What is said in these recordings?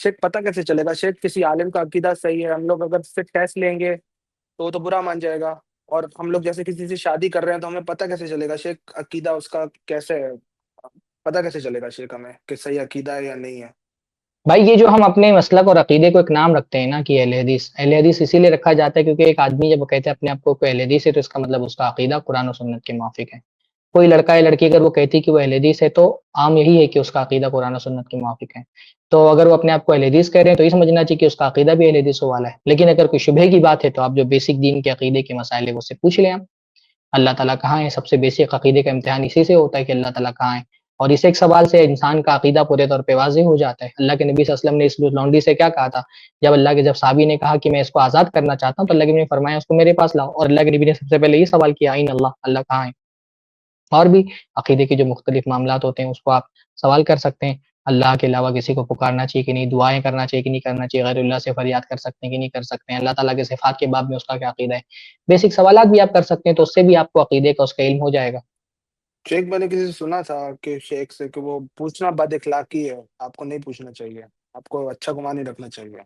شیخ پتہ کیسے چلے گا؟ شیخ کسی عالم کا عقیدہ صحیح ہے، ہم لوگ اگر صرف ٹیسٹ لیں گے تو وہ تو برا مان جائے گا. اور ہم لوگ جیسے کسی سے شادی کر رہے ہیں تو ہمیں پتہ کیسے چلے گا شیخ عقیدہ اس کا کیسے ہے؟ پتہ کیسے چلے گا شیخ ہمیں کہ صحیح عقیدہ ہے یا نہیں ہے؟ بھائی یہ جو ہم اپنے مسلک اور عقیدے کو ایک نام رکھتے ہیں نا کہ اہل حدیث اسی لیے رکھا جاتا ہے کیونکہ ایک آدمی جب وہ کہتے ہیں اپنے آپ کو کوئی اہل حدیث ہے تو اس کا مطلب اس کا عقیدہ قرآن و سنت کے موافق ہے. کوئی لڑکا یا لڑکی اگر وہ کہتی کہ وہ اہل حدیث ہے تو عام یہی ہے کہ اس کا عقیدہ قرآن و سنت کے موافق ہے. تو اگر وہ اپنے آپ کو اہل حدیث کہہ رہے ہیں تو یہ سمجھنا چاہیے کہ اس کا عقیدہ بھی اہل حدیث والا ہے. لیکن اگر کوئی شبہ کی بات ہے تو آپ جو بیسک دین کے عقیدے کے مسائل ہے وہ سے پوچھ لیں. آپ اللہ تعالیٰ کہاں ہے، سب سے بیسک عقیدے کا امتحان اسی سے ہوتا ہے کہ اللہ تعالیٰ کہاں ہے. اور اس ایک سوال سے انسان کا عقیدہ پورے طور پہ واضح ہو جاتا ہے. اللہ کے نبی صلی اللہ علیہ وسلم نے اس لونڈی سے کیا کہا تھا؟ جب صحابی نے کہا کہ میں اس کو آزاد کرنا چاہتا ہوں تو اللہ کے نبی نے فرمایا اس کو میرے پاس لاؤ. اور اللہ کے نبی نے سب سے پہلے یہ سوال کیا عین اللہ، اللہ کہاں ہے. اور بھی عقیدے کے جو مختلف معاملات ہوتے ہیں اس کو آپ سوال کر سکتے ہیں. اللہ کے علاوہ کسی کو پکارنا چاہیے کہ نہیں، دعائیں کرنا چاہیے کہ نہیں کرنا چاہیے، غیر اللہ سے فریاد کر سکتے ہیں کہ نہیں کر سکتے ہیں، اللہ تعالیٰ کے صفات کے باب میں اس کا کیا عقیدہ ہے. بیسک سوالات بھی آپ کر سکتے ہیں تو اس سے بھی آپ کو عقیدے کا اس کا علم ہو جائے گا. شیخ میں نے کسی سے سنا تھا کہ شیخ سے کہ وہ پوچھنا بد اخلاقی ہے، آپ کو نہیں پوچھنا چاہیے، آپ کو اچھا گمان نہیں رکھنا چاہیے.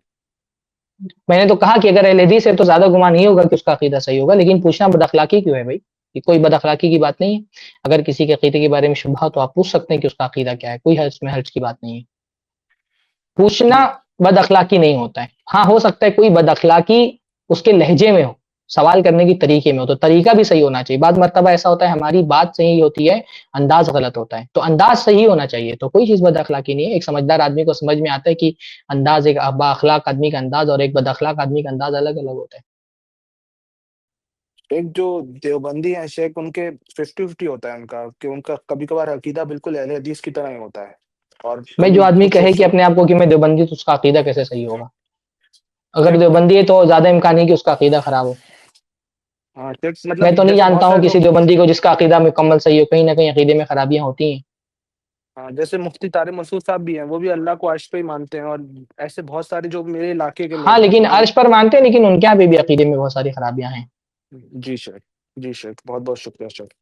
میں نے تو کہا کہ اگر اہل حدیث ہے تو زیادہ گمان نہیں ہوگا کہ اس کا عقیدہ صحیح ہوگا، لیکن پوچھنا بد اخلاقی کیوں ہے بھائی؟ یہ کوئی بد اخلاقی کی بات نہیں ہے. اگر کسی کے عقیدے کے بارے میں شبہ ہو تو آپ پوچھ سکتے ہیں کہ اس کا عقیدہ کیا ہے، کوئی اس میں حرج کی بات نہیں ہے. پوچھنا جی بد اخلاقی نہیں ہوتا ہے. ہاں ہو سکتا ہے کوئی بد اخلاقی اس کے لہجے میں ہو، سوال کرنے کی طریقے میں ہو، تو طریقہ بھی صحیح ہونا چاہیے. بعض مرتبہ ایسا ہوتا ہے ہماری بات صحیح ہوتی ہے، انداز غلط ہوتا ہے، تو انداز صحیح ہونا چاہیے. تو کوئی چیز بد اخلاقی نہیں ہے. ایک سمجھدار آدمی کو سمجھ میں آتا ہے کہ انداز ایک با اخلاق آدمی کا انداز اور ایک بد اخلاق آدمی کا انداز الگ الگ ہوتا ہے. ایک جو دیوبندی ہیں شیخ، ان کے 50-50 ہوتا ہے ان کا، کہ ان کا کبھی کبھار عقیدہ بالکل اہل حدیث کی طرح ہی ہوتا ہے اور بھائی جو کبھی آدمی کچھ کہے کہ ایسا. اپنے آپ کو کہ میں دیوبندی تو اس کا عقیدہ کیسے صحیح ہوگا؟ اگر شیخ دیوبندی ہے تو زیادہ امکان ہے کہ اس کا عقیدہ خراب ہو. ہاں شیخ میں مطلب تو نہیں جیسے جانتا بہت ہوں سارے کسی لوگ، دیوبندی کو جس کا عقیدہ مکمل صحیح ہو. کہیں نہ کہیں عقیدے میں خرابیاں ہوتی ہیں. ہاں جیسے مفتی طارق مسعود صاحب بھی ہیں، وہ بھی اللہ کو عرش پہ ہی مانتے ہیں، اور ایسے بہت سارے جو میرے علاقے کے ہاں لوگ ہیں لیکن وہ. عرش پر مانتے ہیں، لیکن ان کے یہاں پہ بھی عقیدے میں بہت ساری خرابیاں ہیں. جی شیخ، جی شیخ، بہت بہت شکریہ شیخ.